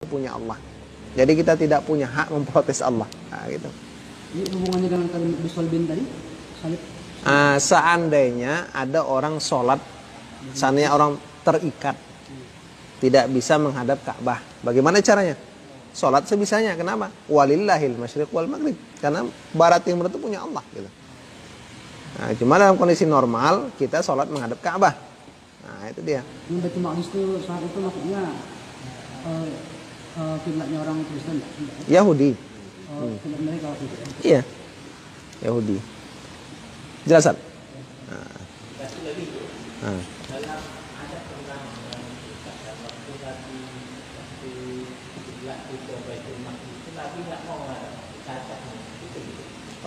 punya Allah. Jadi kita tidak punya hak memprotes Allah. Nah, gitu. Ini hubungannya dengan kalimat bisolbin tadi? Salib. Seandainya ada orang sholat, seandainya orang terikat, tidak bisa menghadap Ka'bah, bagaimana caranya? Sholat sebisanya. Kenapa? Walillahil masyriq wal maghrib. Karena barat timur itu punya Allah. Gitu. Nah, cuma dalam kondisi normal kita sholat menghadap Ka'bah. Nah, itu dia. Yang Baitul Maqdis itu saat itu maksudnya kiblatnya orang Kristen, Yahudi. kiblat mereka. Iya, Yahudi. Jelasan.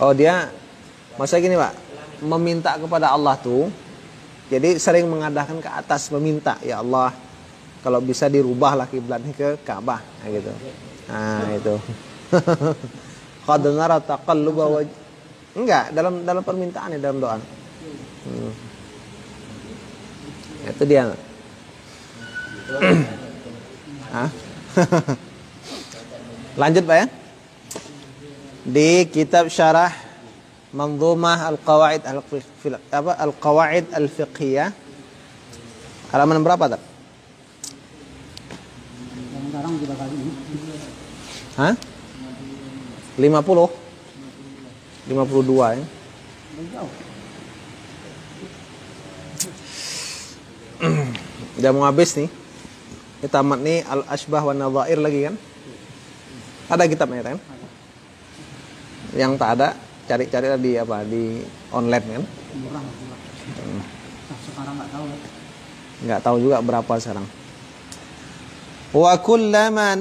Oh, dia maksudnya gini, Pak, meminta kepada Allah tuh, jadi sering mengadakan ke atas, meminta, ya Allah, kalau bisa dirubahlah kiblatnya ke Ka'bah, nah, gitu. Nah, itu. Qad nara taqalluba wajh. Enggak, dalam permintaan ya, dalam doa. Itu dia. Lanjut, Pak ya. Di kitab syarah Manzumah Al-Qawaid Al-Qawaid Al-Fiqhiyah, halaman berapa, tak? Yang sekarang kita kali ini. 50 52 ya. Udah mau habis nih. Kita tamat nih Al-Ashbah wa Nadhair lagi kan? Ada kitabnya kan? Yang tak ada cari-cari di online kan? Murah. Sekarang nggak tahu juga berapa sekarang. Wa kullama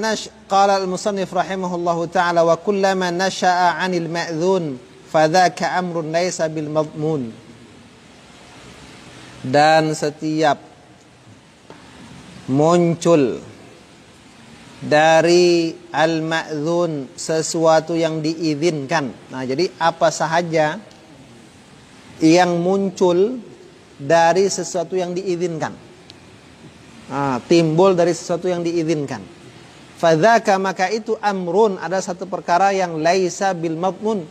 qala al-musannif rahimahullahu ta'ala wa kullama nasha'a 'anil ma'dzun fadzaka amrun laysa bil madmun. Dan setiap muncul dari al-ma'dzun sesuatu yang diizinkan. Nah, jadi apa sahaja yang muncul dari sesuatu yang diizinkan. Timbul dari sesuatu yang diizinkan. Fadzaka, maka itu amrun, ada satu perkara yang laisa bil madmun,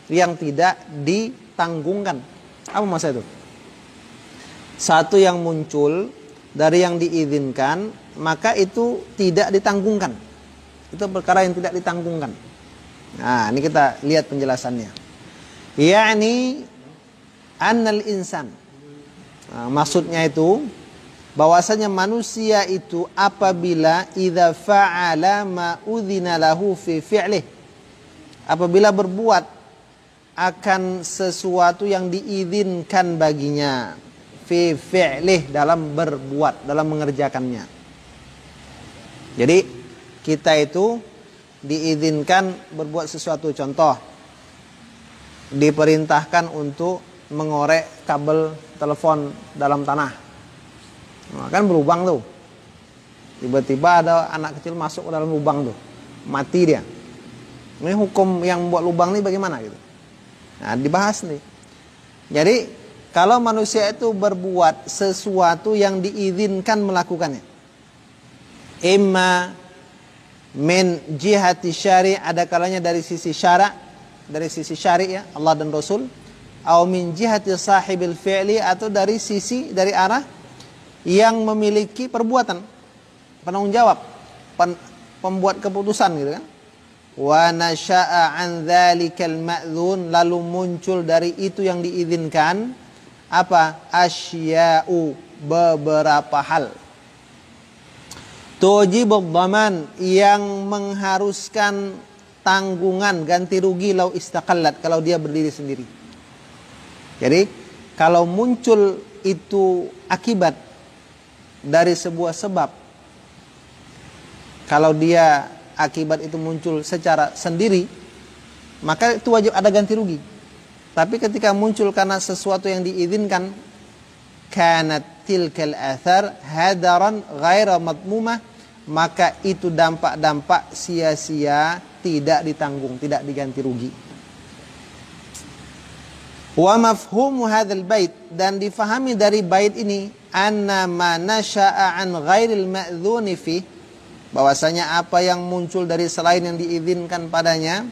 yang tidak ditanggungkan. Apa maksud itu? Satu yang muncul dari yang diizinkan, maka itu tidak ditanggungkan. Itu perkara yang tidak ditanggungkan. Nah, ini kita lihat penjelasannya. Ya'ni annal insan. Maksudnya itu bahwasanya manusia itu apabila idza fa'ala ma udzina lahu fi fi'lih, apabila berbuat akan sesuatu yang diizinkan baginya, fi fi'lih, dalam berbuat, dalam mengerjakannya. Jadi kita itu diizinkan berbuat sesuatu. Contoh, diperintahkan untuk mengorek kabel telepon dalam tanah. Nah, kan berlubang tuh. Tiba-tiba ada anak kecil masuk ke dalam lubang tuh, mati dia. Ini hukum yang membuat lubang nih bagaimana gitu. Nah, dibahas nih. Jadi kalau manusia itu berbuat sesuatu yang diizinkan melakukannya, imma min jihati syari', ada kalanya dari sisi syara', dari sisi syari' ya, Allah dan Rasul, atau min jihati sahibil fi'li, atau dari sisi, dari arah yang memiliki perbuatan, penanggung jawab, pembuat keputusan gitu kan. Wa nasha'a an dzalikal ma'dzun, lalu muncul dari itu yang diizinkan apa? Asya'u, beberapa hal. Tujibud dhaman, yang mengharuskan tanggungan, ganti rugi, lau istaqallat, kalau dia berdiri sendiri. Jadi kalau muncul itu akibat dari sebuah sebab, kalau dia akibat itu muncul secara sendiri, maka itu wajib ada ganti rugi. Tapi ketika muncul karena sesuatu yang diizinkan, kanat tilkal athar hadaran ghaira madmumah, maka itu dampak-dampak sia-sia, tidak ditanggung, tidak diganti rugi. Wa mafhumu hadzal bait, dan difahami dari bait ini, anna ma nasha'a an ghairil ma'dzuni fi, bahwasanya apa yang muncul dari selain yang diizinkan padanya,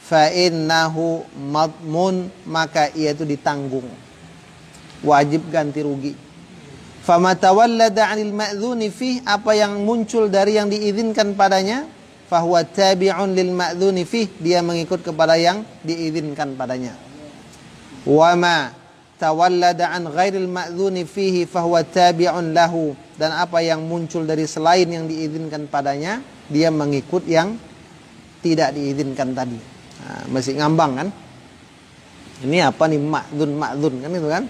fa innahu madmun, maka ia itu ditanggung, wajib ganti rugi. Fama tawallada 'anil ma'dzuni fih, apa yang muncul dari yang diizinkan padanya, fahuwa tabi'un lil ma'dzuni fih, dia mengikut kepada yang diizinkan padanya. Wa ma tawallada 'an ghairil ma'dzuni fihi fahuwa tabi'un lahu, dan apa yang muncul dari selain yang diizinkan padanya, dia mengikut yang tidak diizinkan tadi. Nah, masih ngambang kan? Ini apa nih ma'dzun kan itu kan?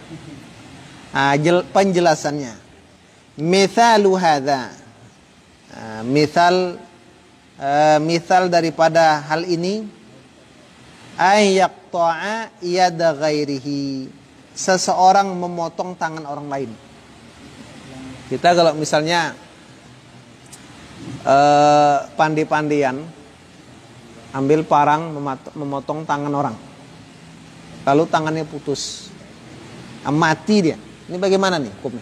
Penjelasannya, mithalu hadza, misal daripada hal ini, ayyaqta'a yada ghairihi, seseorang memotong tangan orang lain. Kita kalau misalnya pandi-pandian ambil parang memotong tangan orang, lalu tangannya putus, mati dia. Ini bagaimana nih hukumnya?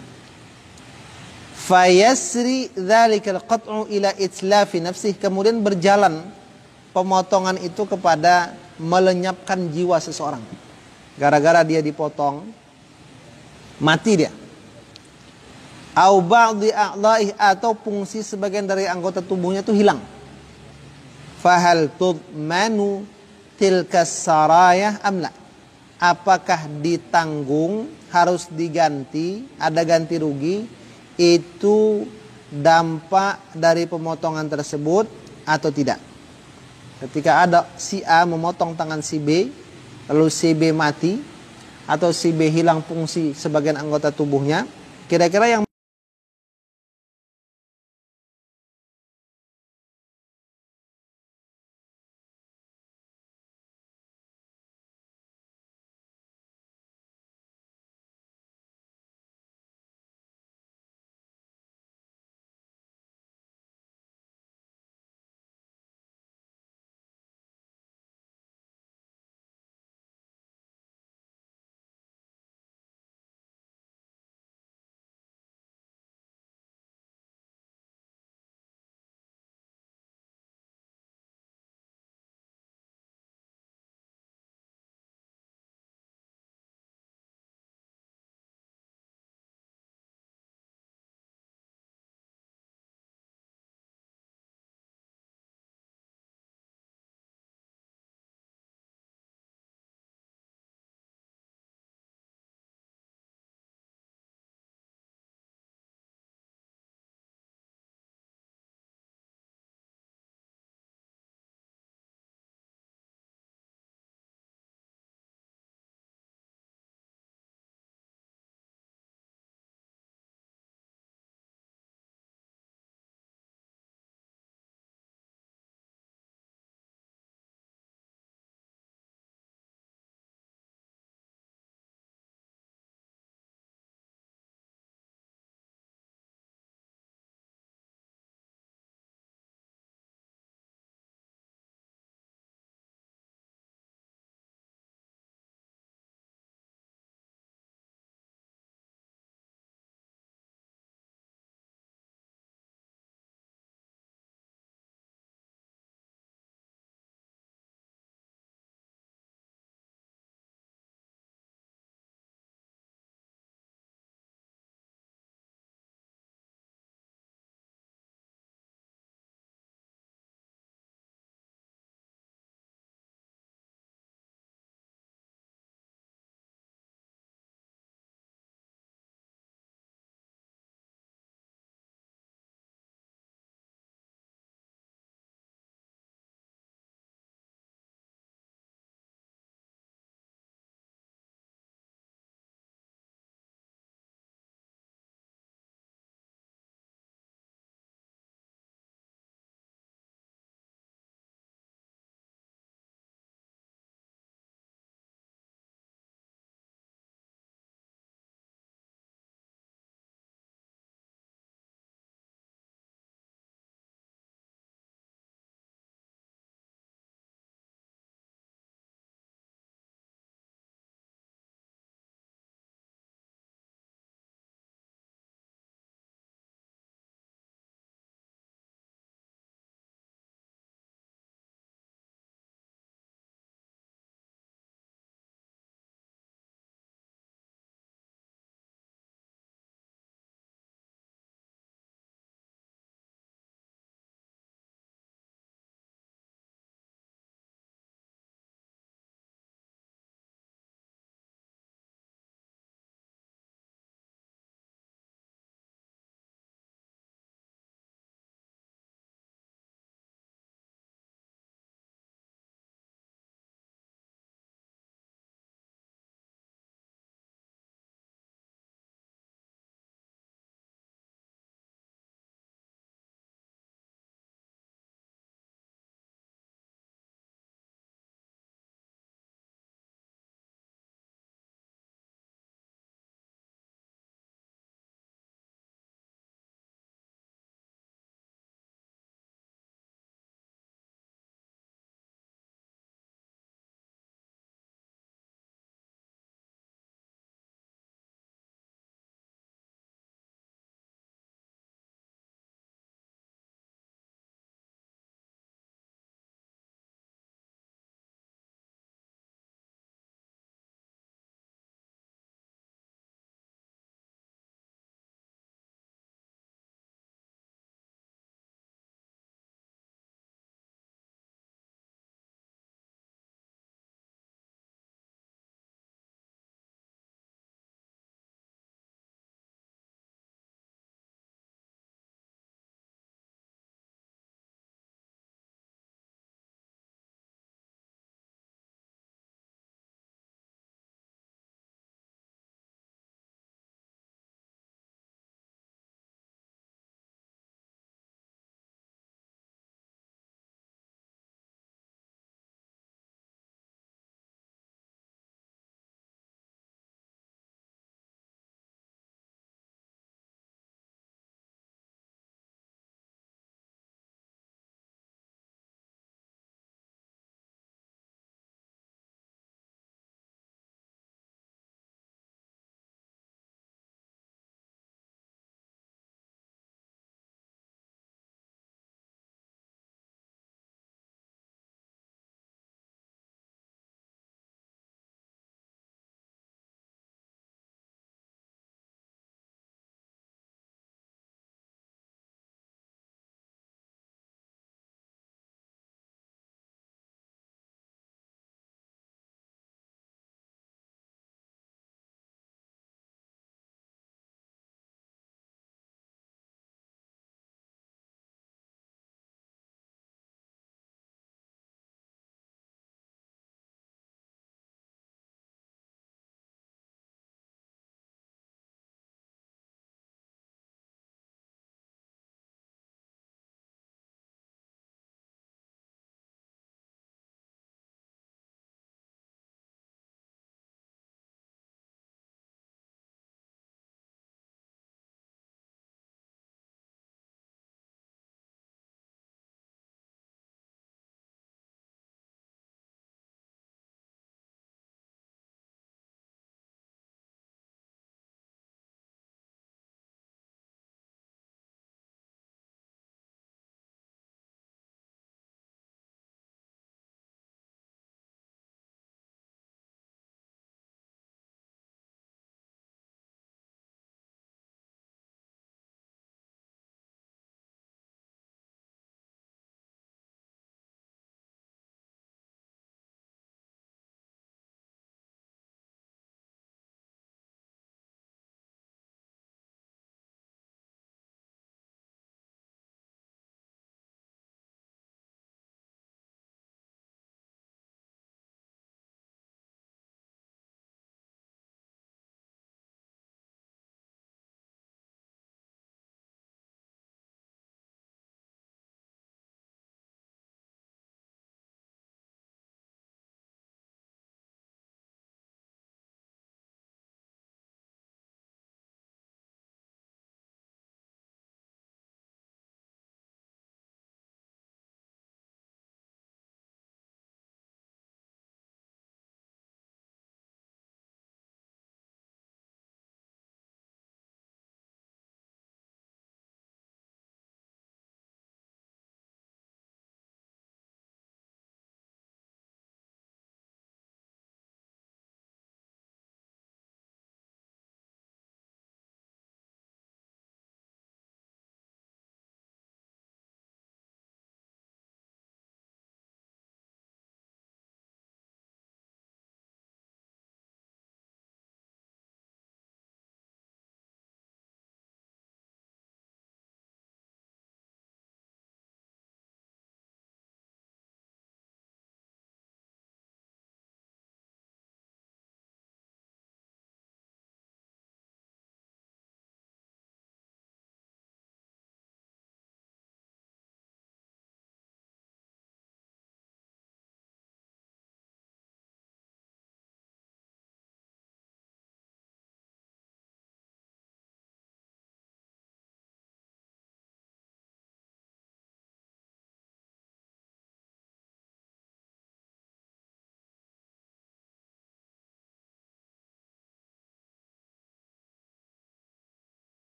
Fayasri dzalikal qat'u ila itlafi nafsih, kemudian berjalan pemotongan itu kepada melenyapkan jiwa seseorang. Gara-gara dia dipotong, mati dia. Au ba'dhi a'dha'i, atau fungsi sebagian dari anggota tubuhnya itu hilang. Fahal tudmanu tilkas sarayah amla, apakah ditanggung, harus diganti, ada ganti rugi, itu dampak dari pemotongan tersebut atau tidak? Ketika ada si A memotong tangan si B, lalu si B mati, atau si B hilang fungsi sebagian anggota tubuhnya, kira-kira yang